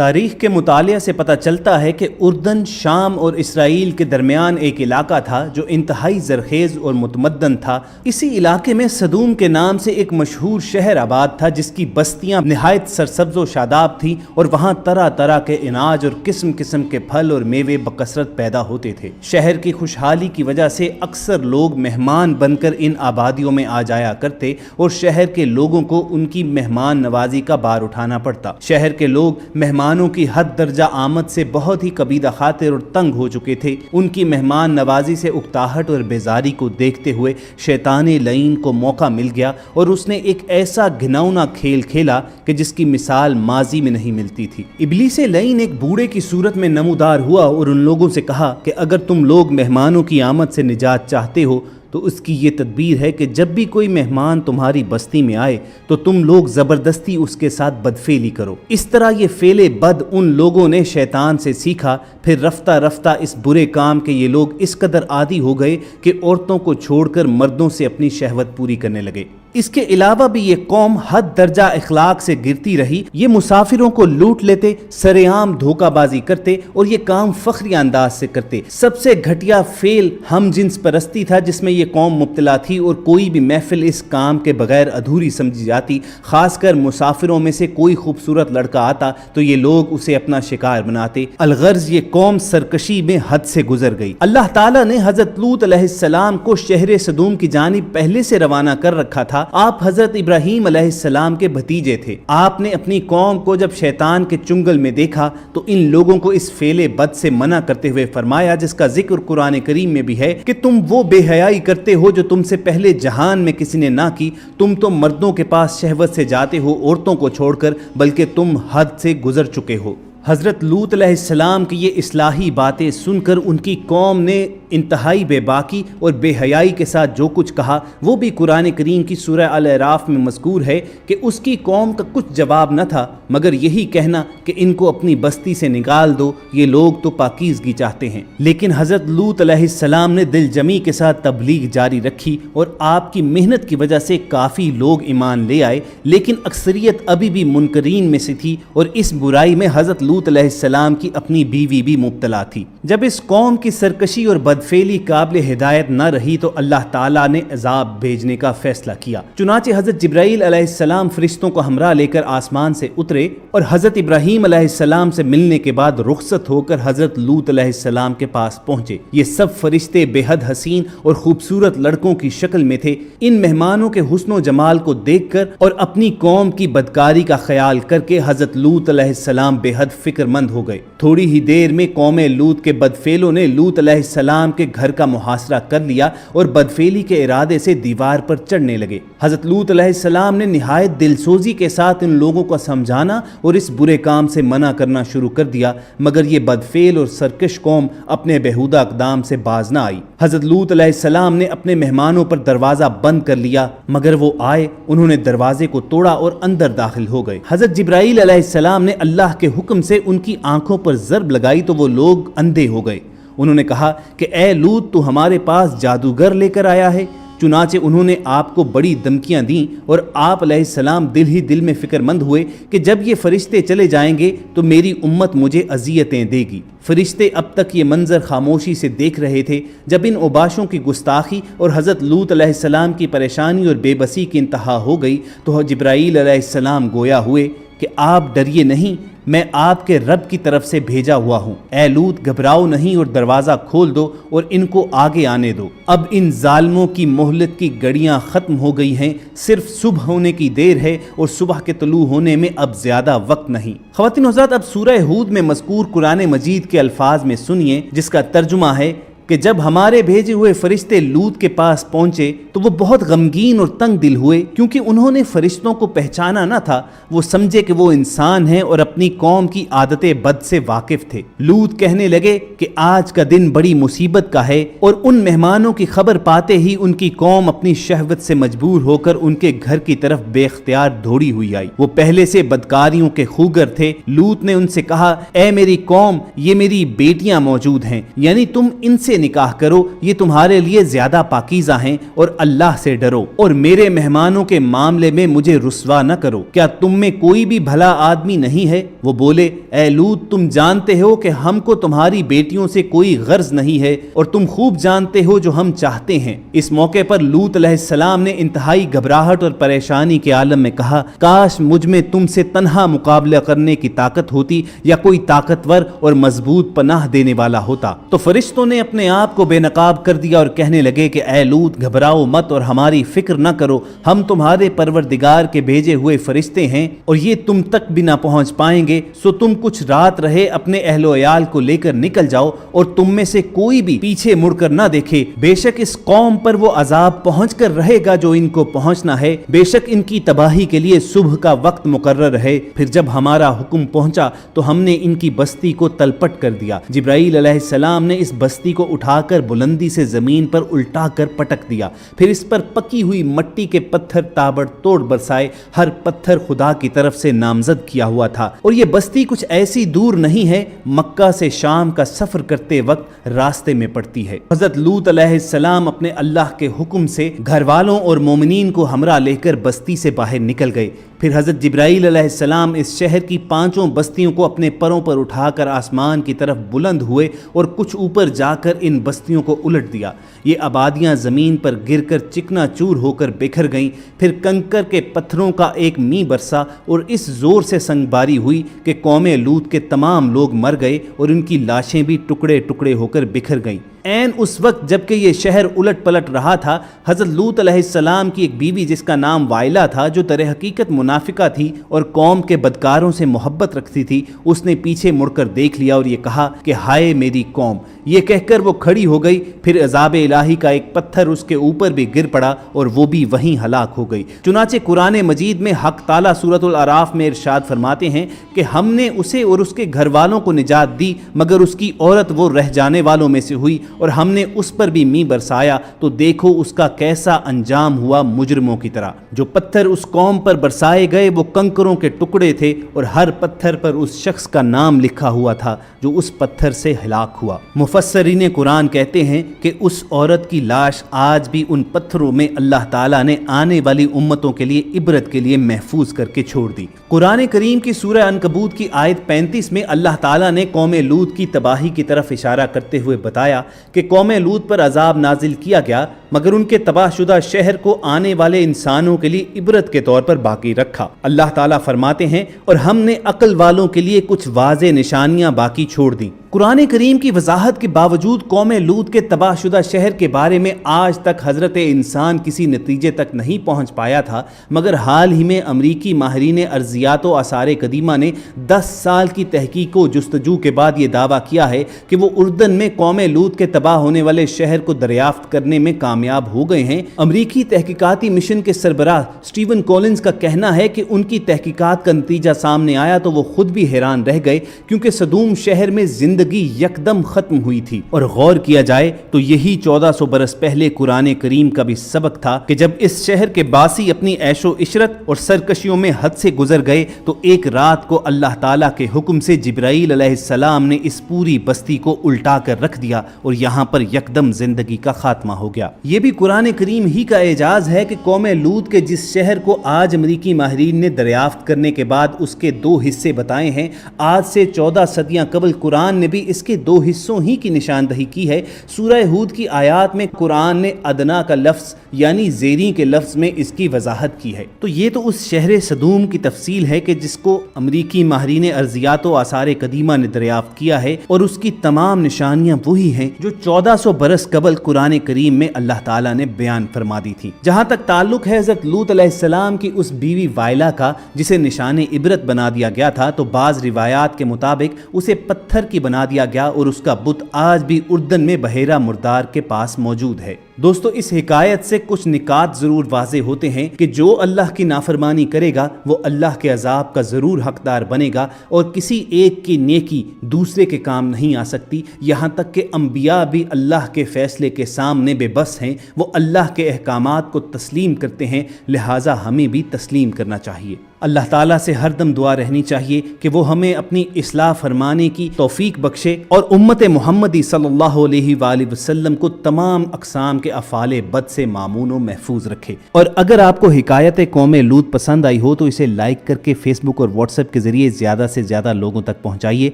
تاریخ کے مطالعے سے پتہ چلتا ہے کہ اردن، شام اور اسرائیل کے درمیان ایک علاقہ تھا جو انتہائی زرخیز اور متمدن تھا۔ اسی علاقے میں صدوم کے نام سے ایک مشہور شہر آباد تھا جس کی بستیاں نہایت سرسبز و شاداب تھیں اور وہاں طرح طرح کے اناج اور قسم قسم کے پھل اور میوے بکثرت پیدا ہوتے تھے۔ شہر کی خوشحالی کی وجہ سے اکثر لوگ مہمان بن کر ان آبادیوں میں آ جایا کرتے اور شہر کے لوگوں کو ان کی مہمان نوازی کا بار اٹھانا پڑتا۔ شہر کے لوگ مہمانوں کی حد درجہ آمد سے بہت ہی کبیدہ خاطر اور تنگ ہو چکے تھے۔ ان کی مہمان نوازی سے اکتاہٹ اور بیزاری کو دیکھتے ہوئے شیطان لعین کو موقع مل گیا اور اس نے ایک ایسا گھناؤنا کھیل کھیلا کہ جس کی مثال ماضی میں نہیں ملتی تھی۔ ابلیس لعین ایک بوڑھے کی صورت میں نمودار ہوا اور ان لوگوں سے کہا کہ اگر تم لوگ مہمانوں کی آمد سے نجات چاہتے ہو تو اس کی یہ تدبیر ہے کہ جب بھی کوئی مہمان تمہاری بستی میں آئے تو تم لوگ زبردستی اس کے ساتھ بدفعلی کرو۔ اس طرح یہ فعل بد ان لوگوں نے شیطان سے سیکھا۔ پھر رفتہ رفتہ اس برے کام کے یہ لوگ اس قدر عادی ہو گئے کہ عورتوں کو چھوڑ کر مردوں سے اپنی شہوت پوری کرنے لگے۔ اس کے علاوہ بھی یہ قوم حد درجہ اخلاق سے گرتی رہی۔ یہ مسافروں کو لوٹ لیتے، سرعام دھوکہ بازی کرتے اور یہ کام فخری انداز سے کرتے۔ سب سے گھٹیا فعل ہم جنس پرستی تھا جس میں یہ قوم مبتلا تھی اور کوئی بھی محفل اس کام کے بغیر ادھوری سمجھی جاتی۔ خاص کر مسافروں میں سے کوئی خوبصورت لڑکا آتا تو یہ لوگ اسے اپنا شکار بناتے۔ الغرض یہ قوم سرکشی میں حد سے گزر گئی۔ اللہ تعالیٰ نے حضرت لوط علیہ السلام کو شہر صدوم کی جانب پہلے سے روانہ کر رکھا تھا۔ آپ حضرت ابراہیم علیہ السلام کے بھتیجے تھے۔ آپ نے اپنی قوم کو جب شیطان کے چنگل میں دیکھا تو ان لوگوں کو اس فعل بد سے منع کرتے ہوئے فرمایا جس کا ذکر قرآن کریم میں بھی ہے کہ تم وہ بے حیائی کرتے ہو جو تم سے پہلے جہان میں کسی نے نہ کی۔ تم تو مردوں کے پاس شہوت سے جاتے ہو عورتوں کو چھوڑ کر، بلکہ تم حد سے گزر چکے ہو۔ حضرت لوط علیہ السلام کی یہ اصلاحی باتیں سن کر ان کی قوم نے انتہائی بے باکی اور بے حیائی کے ساتھ جو کچھ کہا وہ بھی قرآن کریم کی سورہ الاعراف میں مذکور ہے کہ اس کی قوم کا کچھ جواب نہ تھا مگر یہی کہنا کہ ان کو اپنی بستی سے نکال دو، یہ لوگ تو پاکیزگی چاہتے ہیں۔ لیکن حضرت لوط علیہ السلام نے دل جمی کے ساتھ تبلیغ جاری رکھی اور آپ کی محنت کی وجہ سے کافی لوگ ایمان لے آئے، لیکن اکثریت ابھی بھی منکرین میں سے تھی اور اس برائی میں حضرت لوط علیہ السلام کی اپنی بیوی بھی مبتلا تھی۔ جب اس قوم کی سرکشی اور بدفعلی قابل ہدایت نہ رہی تو اللہ تعالیٰ نے عذاب بھیجنے کا فیصلہ کیا۔ چنانچہ حضرت جبرائیل علیہ السلام فرشتوں کو ہمراہ لے کر آسمان سے اترے اور حضرت ابراہیم علیہ السلام سے ملنے کے بعد رخصت ہو کر حضرت لوط علیہ السلام کے پاس پہنچے۔ یہ سب فرشتے بے حد حسین اور خوبصورت لڑکوں کی شکل میں تھے۔ ان مہمانوں کے حسن و جمال کو دیکھ کر اور اپنی قوم کی بدکاری کا خیال کر کے حضرت لوط علیہ السلام بے حد فکر مند ہو گئے۔ تھوڑی ہی دیر میں قوم لوط کے بدفعلوں نے لوط علیہ السلام کے گھر کا محاصرہ کر لیا اور بدفعلی کے ارادے سے دیوار پر چڑھنے لگے۔ حضرت لوط علیہ السلام نے نہایت دلسوزی کے ساتھ ان لوگوں کو سمجھانا اور اس برے کام سے منع کرنا شروع کر دیا مگر یہ بدفعل اور سرکش قوم اپنے بیہودہ اقدام سے باز نہ آئی۔ حضرت لوط علیہ السلام نے اپنے مہمانوں پر دروازہ بند کر لیا مگر وہ آئے، انہوں نے دروازے کو توڑا اور اندر داخل ہو گئے۔ حضرت جبرائیل علیہ السلام نے اللہ کے حکم سے ان کی آنکھوں پر ضرب لگائی تو وہ لوگ اندھے ہو گئے۔ انہوں نے کہا کہ اے لوط تو ہمارے پاس جادوگر لے کر آیا ہے۔ چنانچہ انہوں نے آپ کو بڑی دھمکیاں دیں اور آپ علیہ السلام دل ہی دل میں فکر مند ہوئے کہ جب یہ فرشتے چلے جائیں گے تو میری امت مجھے اذیتیں دے گی۔ فرشتے اب تک یہ منظر خاموشی سے دیکھ رہے تھے۔ جب ان اوباشوں کی گستاخی اور حضرت لوط علیہ السلام کی پریشانی اور بے بسی کی انتہا ہو گئی تو جبرائیل علیہ السلام گویا ہوئے کہ آپ ڈریے نہیں، میں آپ کے رب کی طرف سے بھیجا ہوا ہوں۔ اے لوط گھبراؤ نہیں اور دروازہ کھول دو اور ان کو آگے آنے دو۔ اب ان ظالموں کی مہلت کی گھڑیاں ختم ہو گئی ہیں، صرف صبح ہونے کی دیر ہے اور صبح کے طلوع ہونے میں اب زیادہ وقت نہیں۔ خواتین و حضرات، اب سورہ ہود میں مذکور قرآن مجید کے الفاظ میں سنیے جس کا ترجمہ ہے کہ جب ہمارے بھیجے ہوئے فرشتے لوط کے پاس پہنچے تو وہ بہت غمگین اور تنگ دل ہوئے کیونکہ انہوں نے فرشتوں کو پہچانا نہ تھا۔ وہ سمجھے کہ وہ انسان ہیں اور اپنی قوم کی عادت بد سے واقف تھے۔ لوط کہنے لگے کہ آج کا دن بڑی مصیبت کا ہے اور ان مہمانوں کی خبر پاتے ہی ان کی قوم اپنی شہوت سے مجبور ہو کر ان کے گھر کی طرف بے اختیار دوڑی ہوئی آئی۔ وہ پہلے سے بدکاریوں کے خوگر تھے۔ لوط نے ان سے کہا اے میری قوم، یہ میری بیٹیاں موجود ہیں، یعنی تم ان سے نکاح کرو، یہ تمہارے لیے زیادہ پاکیزہ ہیں، اور اللہ سے ڈرو، اور میرے مہمانوں کے معاملے میں مجھے رسوا نہ کرو۔ کیا تم میں کوئی بھی بھلا آدمی نہیں ہے؟ وہ بولے، اے لوط، تم جانتے ہو کہ ہم کو تمہاری بیٹیوں سے کوئی غرض نہیں ہے، اور تم خوب جانتے ہو جو ہم چاہتے ہیں۔ اس موقع پر لوط علیہ السلام نے انتہائی گھبراہٹ اور پریشانی کے عالم میں کہا، کاش مجھ میں تم سے تنہا مقابلہ کرنے کی طاقت ہوتی، یا کوئی طاقتور اور مضبوط پناہ دینے والا ہوتا۔ تو فرشتوں نے اپنے آپ کو بے نقاب کر دیا اور کہنے لگے کہ اے لوط، گھبراؤ مت اور ہماری فکر نہ کرو، ہم تمہارے پروردگار کے بھیجے ہوئے فرشتے ہیں، اور یہ تم تک بھی نہ پہنچ پائیں گے، سو تم کچھ رات رہے اپنے اہل و عیال کو لے کر نکل جاؤ، اور تم میں سے کوئی بھی پیچھے مڑ کر نہ دیکھے، بے شک اس قوم پر وہ عذاب پہنچ کر رہے گا جو ان کو پہنچنا ہے، بے شک ان کی تباہی کے لیے صبح کا وقت مقرر ہے۔ پھر جب ہمارا حکم پہنچا تو ہم نے ان کی بستی کو تلپٹ کر دیا۔ جبرائیل علیہ السلام نے اس بستی کو اٹھا کر بلندی سے زمین پر الٹا کر پٹک دیا، پھر اس پر پکی ہوئی مٹی کے پتھر تابڑ توڑ برسائے، ہر پتھر خدا کی طرف سے نامزد کیا ہوا تھا، اور یہ بستی کچھ ایسی دور نہیں ہے، مکہ سے شام کا سفر کرتے وقت راستے میں پڑتی ہے۔ حضرت لوط علیہ السلام اپنے اللہ کے حکم سے گھر والوں اور مومنین کو ہمراہ لے کر بستی سے باہر نکل گئے۔ پھر حضرت جبرائیل علیہ السلام اس شہر کی 5 بستیوں کو اپنے پروں پر اٹھا کر آسمان کی طرف بلند ہوئے اور کچھ اوپر جا کر ان بستیوں کو الٹ دیا۔ یہ آبادیاں زمین پر گر کر چکنا چور ہو کر بکھر گئیں۔ پھر کنکر کے پتھروں کا ایک می برسا اور اس زور سے سنگ باری ہوئی کہ قوم لوط کے تمام لوگ مر گئے اور ان کی لاشیں بھی ٹکڑے ٹکڑے ہو کر بکھر گئیں۔ عین اس وقت جب کہ یہ شہر الٹ پلٹ رہا تھا، حضرت لوط علیہ السلام کی ایک بیوی جس کا نام وائلہ تھا، جو در حقیقت منافقہ تھی اور قوم کے بدکاروں سے محبت رکھتی تھی، اس نے پیچھے مڑ کر دیکھ لیا اور یہ کہا کہ ہائے میری قوم۔ یہ کہہ کر وہ کھڑی ہو گئی، پھر عذاب الہی کا ایک پتھر اس کے اوپر بھی گر پڑا اور وہ بھی وہیں ہلاک ہو گئی۔ چنانچہ قرآن مجید میں حق تعالیٰ سورۃ الاعراف میں ارشاد فرماتے ہیں کہ ہم نے اسے اور اس کے گھر والوں کو نجات دی، مگر اس کی عورت وہ رہ جانے والوں میں سے ہوئی، اور ہم نے اس پر بھی می برسایا، تو دیکھو اس کا کیسا انجام ہوا مجرموں کی طرح۔ جو پتھر اس قوم پر برسائے گئے وہ کنکروں کے ٹکڑے تھے، اور ہر پتھر پر اس شخص کا نام لکھا ہوا تھا جو اس پتھر سے ہلاک ہوا۔ مفسرین قرآن کہتے ہیں کہ اس عورت کی لاش آج بھی ان پتھروں میں اللہ تعالیٰ نے آنے والی امتوں کے لیے عبرت کے لیے محفوظ کر کے چھوڑ دی۔ قرآن کریم کی سورہ عنکبوت کی آیت 35 میں اللہ تعالیٰ نے قوم لوط کی تباہی کی طرف اشارہ کرتے ہوئے بتایا کہ قوم لوط پر عذاب نازل کیا گیا، مگر ان کے تباہ شدہ شہر کو آنے والے انسانوں کے لیے عبرت کے طور پر باقی رکھا۔ اللہ تعالیٰ فرماتے ہیں، اور ہم نے عقل والوں کے لیے کچھ واضح نشانیاں باقی چھوڑ دیں۔ قرآن کریم کی وضاحت کے باوجود قوم لوط کے تباہ شدہ شہر کے بارے میں آج تک حضرت انسان کسی نتیجے تک نہیں پہنچ پایا تھا، مگر حال ہی میں امریکی ماہرین ارضیات و آثار قدیمہ نے 10 سال کی تحقیق و جستجو کے بعد یہ دعویٰ کیا ہے کہ وہ اردن میں قوم لوط کے تباہ ہونے والے شہر کو دریافت کرنے میں کامیاب ہو گئے ہیں۔ امریکی تحقیقاتی مشن کے سربراہ سٹیون کولنز کا کہنا ہے کہ ان کی تحقیقات کا نتیجہ سامنے آیا تو وہ خود بھی حیران رہ گئے، کیونکہ صدوم شہر میں زندگی یکدم ختم ہوئی تھی، اور غور کیا جائے تو یہی 1400 برس پہلے قرآن کریم کا بھی سبق تھا کہ جب اس شہر کے باسی اپنی عیش و عشرت اور سرکشیوں میں حد سے گزر گئے تو ایک رات کو اللہ تعالیٰ کے حکم سے جبرائیل علیہ السلام نے اس پوری بستی کو الٹا کر رکھ دیا اور یہاں پر یکدم زندگی کا خاتمہ ہو گیا۔ یہ بھی قرآن کریم ہی کا اعجاز ہے کہ قوم لوط کے جس شہر کو آج امریکی ماہرین نے دریافت کرنے کے بعد اس کے 2 حصے بتائے ہیں، آج سے 14 صدیاں قبل قرآن نے بھی اس کے 2 حصوں ہی کی نشاندہی کی ہے۔ سورہ ہود کی آیات میں قرآن نے ادنا کا لفظ یعنی زیریں کے لفظ میں اس کی وضاحت کی ہے۔ تو یہ تو اس شہر صدوم کی تفصیل ہے کہ جس کو امریکی ماہرین ارضیات و آثار قدیمہ نے دریافت کیا ہے، اور اس کی تمام نشانیاں وہی ہیں جو 1400 برس قبل قرآن کریم میں اللہ تعالیٰ نے بیان فرما دی تھی۔ جہاں تک تعلق ہے حضرت لوط علیہ السلام کی اس بیوی وائلہ کا جسے نشان عبرت بنا دیا گیا تھا، تو بعض روایات کے مطابق اسے پتھر کی بنا دیا گیا اور اس کا بت آج بھی اردن میں بحیرہ مردار کے پاس موجود ہے۔ دوستو اس حکایت سے کچھ نکات ضرور واضح ہوتے ہیں کہ جو اللہ کی نافرمانی کرے گا وہ اللہ کے عذاب کا ضرور حقدار بنے گا، اور کسی ایک کی نیکی دوسرے کے کام نہیں آ سکتی، یہاں تک کہ انبیاء بھی اللہ کے فیصلے کے سامنے بے بس ہیں، وہ اللہ کے احکامات کو تسلیم کرتے ہیں، لہٰذا ہمیں بھی تسلیم کرنا چاہیے۔ اللہ تعالیٰ سے ہر دم دعا رہنی چاہیے کہ وہ ہمیں اپنی اصلاح فرمانے کی توفیق بخشے اور امت محمدی صلی اللہ علیہ وآلہ وسلم کو تمام اقسام کے افعال بد سے مامون و محفوظ رکھے۔ اور اگر آپ کو حکایت قوم لوط پسند آئی ہو تو اسے لائک کر کے فیس بک اور واٹس ایپ کے ذریعے زیادہ سے زیادہ لوگوں تک پہنچائیے۔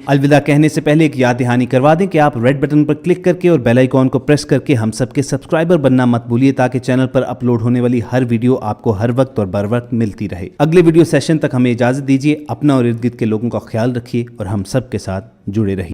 الوداع کہنے سے پہلے ایک یاد دہانی کروا دیں کہ آپ ریڈ بٹن پر کلک کر کے اور بیل آئیکن کو پریس کر کے ہم سب کے سبسکرائبر بننا مت بھولیے، تاکہ چینل پر اپلوڈ ہونے والی ہر ویڈیو آپ کو ہر وقت اور بر وقت ملتی رہے۔ اگلے ویڈیو سیشن تک ہمیں اجازت دیجیے، اپنا اور ارد گرد کے لوگوں کا خیال رکھیے اور ہم سب کے ساتھ جڑے رہیے۔